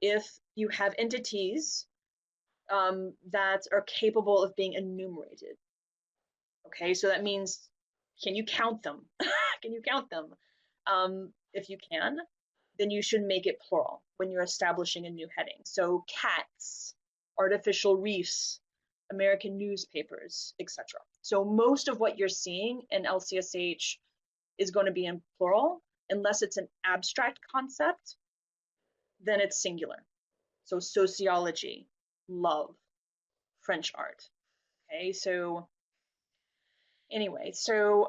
if you have entities that are capable of being enumerated. Okay, so that means, can you count them? Can you count them? If you can, then you should make it plural when you're establishing a new heading. So cats, artificial reefs, American newspapers, etc. So most of what you're seeing in LCSH is going to be in plural. Unless it's an abstract concept, then it's singular. So sociology, love, French art. Okay, so anyway, so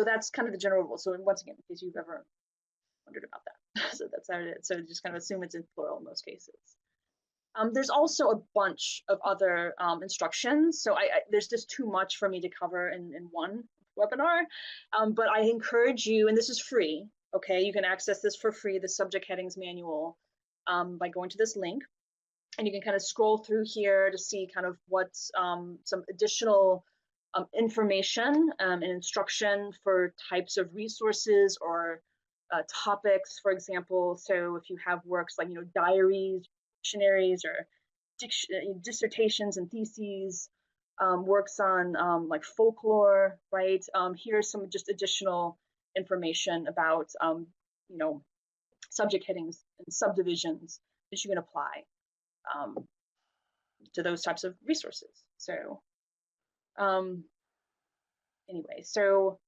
that's kind of the general rule. So once again, in case you've ever wondered about that, so that's how it is. So just kind of assume it's in plural in most cases. There's also a bunch of other instructions. So there's just too much for me to cover in one webinar, but I encourage you, and this is free, okay? You can access this for free, the subject headings manual, by going to this link. And you can kind of scroll through here to see kind of what's some additional information and instruction for types of resources or topics, for example. So if you have works like, diaries, dictionaries, or dissertations and theses, works on like folklore, right? Here's some just additional information about, subject headings and subdivisions that you can apply to those types of resources. So anyway, so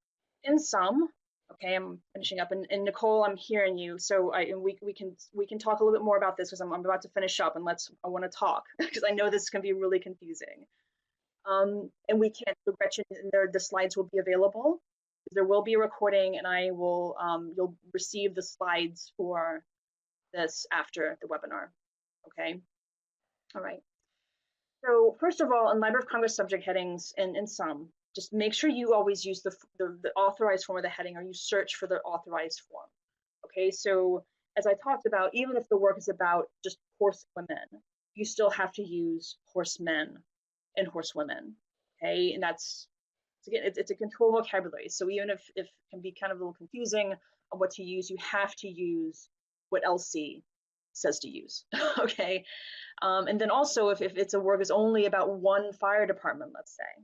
in sum, okay, I'm finishing up, and Nicole, I'm hearing you. So we can talk a little bit more about this because I'm about to finish up, and I want to talk because I know this can be really confusing. And we can't, so Gretchen, the slides will be available. There will be a recording, and I will you'll receive the slides for this after the webinar. Okay. All right. So first of all, in Library of Congress subject headings, and in some, just make sure you always use the authorized form of the heading, or you search for the authorized form. Okay, so as I talked about, even if the work is about just horsewomen, you still have to use horsemen and horsewomen. Okay, and that's, again, it's a control vocabulary. So even if it can be kind of a little confusing on what to use, you have to use what LC says to use. Okay. And then also if it's a work is only about one fire department, let's say,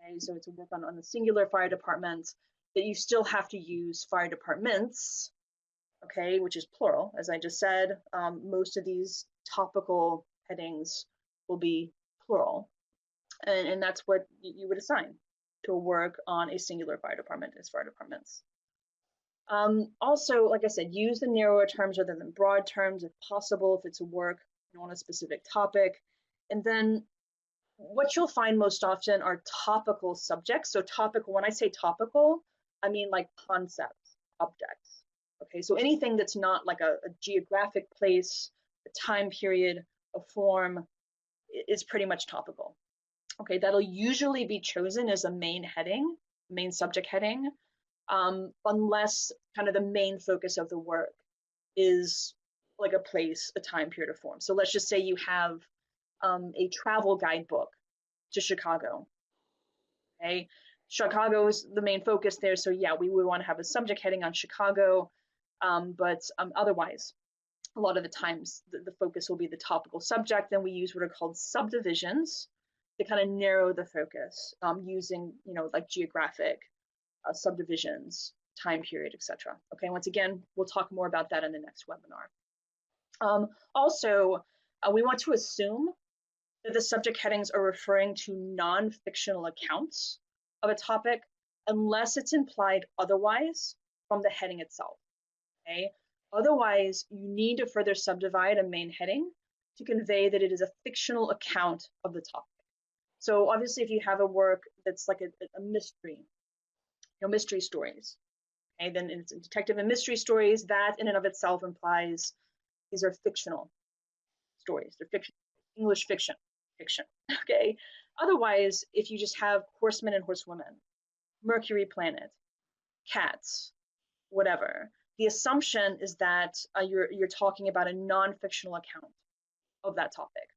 okay, so it's a work on the singular fire department, that you still have to use fire departments, okay, which is plural, as I just said. Most of these topical headings will be plural, and that's what you would assign to a work on a singular fire department as fire departments. Also, like I said, use the narrower terms rather than broad terms if possible, if it's a work on a specific topic. And then what you'll find most often are topical subjects. So topical, when I say topical, I mean like concepts, objects. Okay, so anything that's not like a geographic place, a time period, a form, is pretty much topical. Okay, that'll usually be chosen as a main heading, main subject heading, unless kind of the main focus of the work is like a place, a time period, or form. So let's just say you have a travel guidebook to Chicago. Okay, Chicago is the main focus there. So yeah, we would want to have a subject heading on Chicago, but otherwise, a lot of the times the focus will be the topical subject. Then we use what are called subdivisions to kind of narrow the focus, using like geographic subdivisions, time period, etc. Okay, once again, we'll talk more about that in the next webinar. Also, we want to assume that the subject headings are referring to non-fictional accounts of a topic unless it's implied otherwise from the heading itself. Okay, Otherwise, you need to further subdivide a main heading to convey that it is a fictional account of the topic. So obviously, if you have a work that's like a mystery, mystery stories, okay, then it's detective and mystery stories. That in and of itself implies these are fictional stories. They're fiction, English fiction, fiction. Okay. Otherwise, if you just have horsemen and horsewomen, Mercury planet, cats, whatever, the assumption is that you're talking about a non-fictional account of that topic.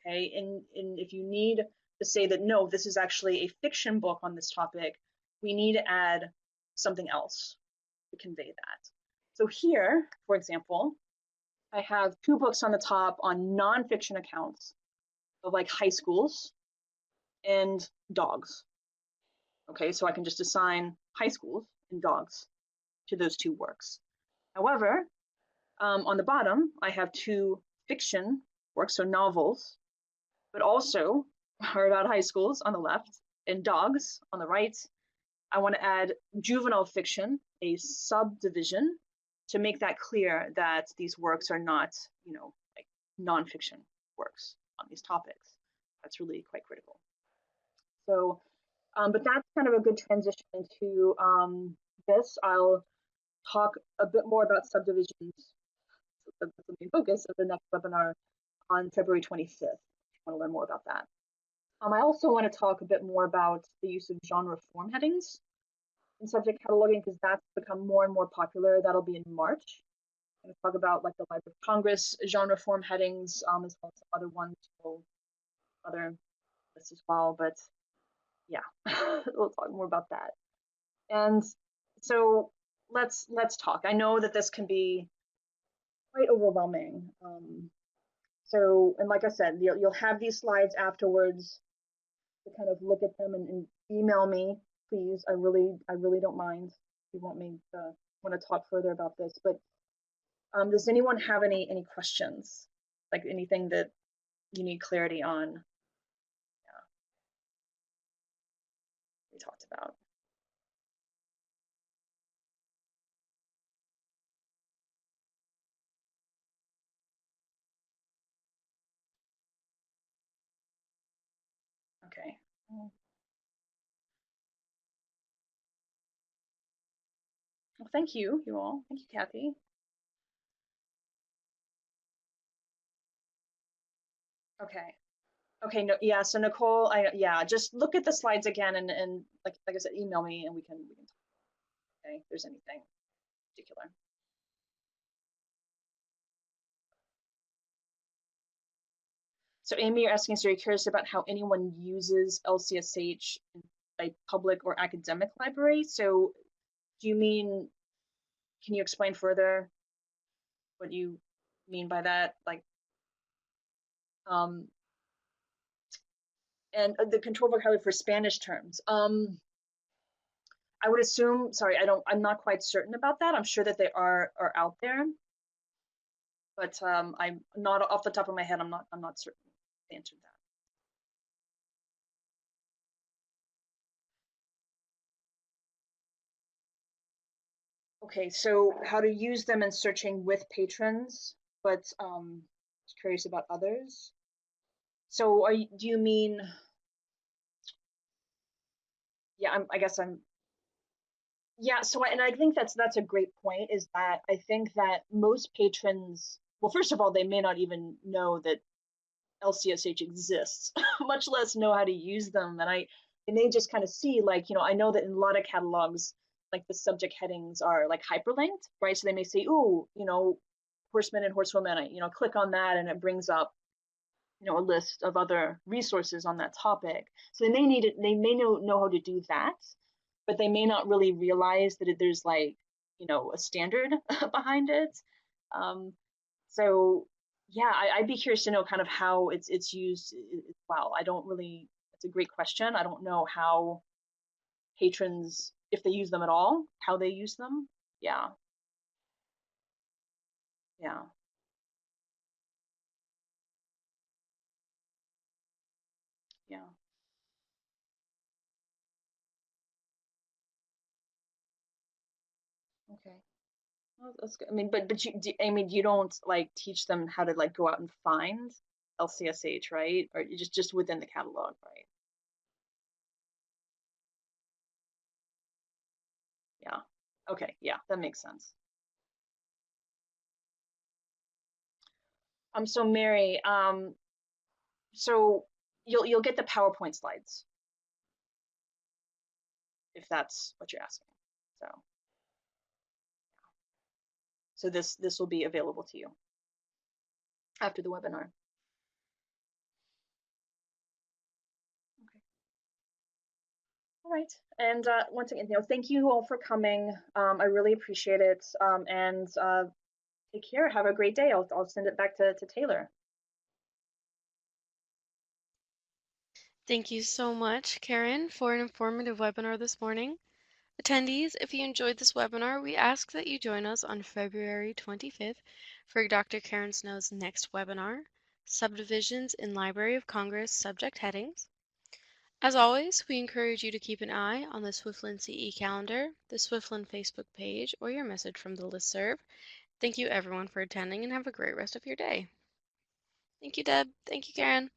Okay, and if you need to say that no, this is actually a fiction book on this topic, we need to add something else to convey that. So here, for example, I have 2 books on the top on nonfiction accounts of like high schools and dogs. Okay, so I can just assign high schools and dogs to those 2 works. However, on the bottom, I have 2 fiction works, so novels, but also are about high schools on the left and dogs on the right. I want to add juvenile fiction, a subdivision, to make that clear that these works are not, like nonfiction works on these topics. That's really quite critical. So, but that's kind of a good transition into this. I'll talk a bit more about subdivisions. That's the main focus of the next webinar on February 25th. If you want to learn more about that. I also want to talk a bit more about the use of genre form headings in subject cataloging because that's become more and more popular. That'll be in March. I'm going to talk about like the Library of Congress genre form headings, as well as some other ones, other lists as well. But yeah, we'll talk more about that. And so let's talk. I know that this can be quite overwhelming. So, and like I said, you'll have these slides afterwards to kind of look at them and email me, please. I really don't mind if you want me to want to talk further about this. But does anyone have any questions, like anything that you need clarity on? Yeah, we talked about. Okay. Well, thank you, you all. Thank you, Kathy. Okay. Okay. No. Yeah. So Nicole, yeah. Just look at the slides again, and like I said, email me, and we can talk. Okay. If there's anything particular. So Amy, you're asking, so you're curious about how anyone uses LCSH in a public or academic library. So do you mean, can you explain further what you mean by that? Like, and the control vocabulary for Spanish terms. I would assume, sorry, I'm not quite certain about that. I'm sure that they are out there, but I'm not off the top of my head. I'm not certain the answer to that. Okay, so how to use them in searching with patrons, but curious about others. So do you mean, yeah, I guess yeah, so and I think that's a great point, is that I think that most patrons, well, first of all, they may not even know that LCSH exists, much less know how to use them. And they just kind of see, like, I know that in a lot of catalogs, like the subject headings are like hyperlinked, right? So they may say, ooh, horsemen and horsewomen, click on that and it brings up, a list of other resources on that topic. So they may know how to do that, but they may not really realize that there's like, a standard behind it. So yeah, I'd be curious to know kind of how it's used as well. I don't really, it's a great question. I don't know how patrons, if they use them at all, how they use them. Yeah. Yeah. Yeah. Okay. Oh, that's good. I mean, but you don't like teach them how to like go out and find LCSH, right? Or you just within the catalog, right? Yeah. Okay. Yeah, that makes sense. So Mary, so you'll get the PowerPoint slides if that's what you're asking. So this will be available to you after the webinar. Okay. All right. And once again, thank you all for coming. I really appreciate it. And take care. Have a great day. I'll send it back to Taylor. Thank you so much, Karen, for an informative webinar this morning. Attendees, if you enjoyed this webinar, we ask that you join us on February 25th for Dr. Karen Snow's next webinar, Subdivisions in Library of Congress Subject Headings. As always, we encourage you to keep an eye on the Swiftland CE calendar, the Swiftland Facebook page, or your message from the listserv. Thank you everyone for attending and have a great rest of your day. Thank you, Deb. Thank you, Karen.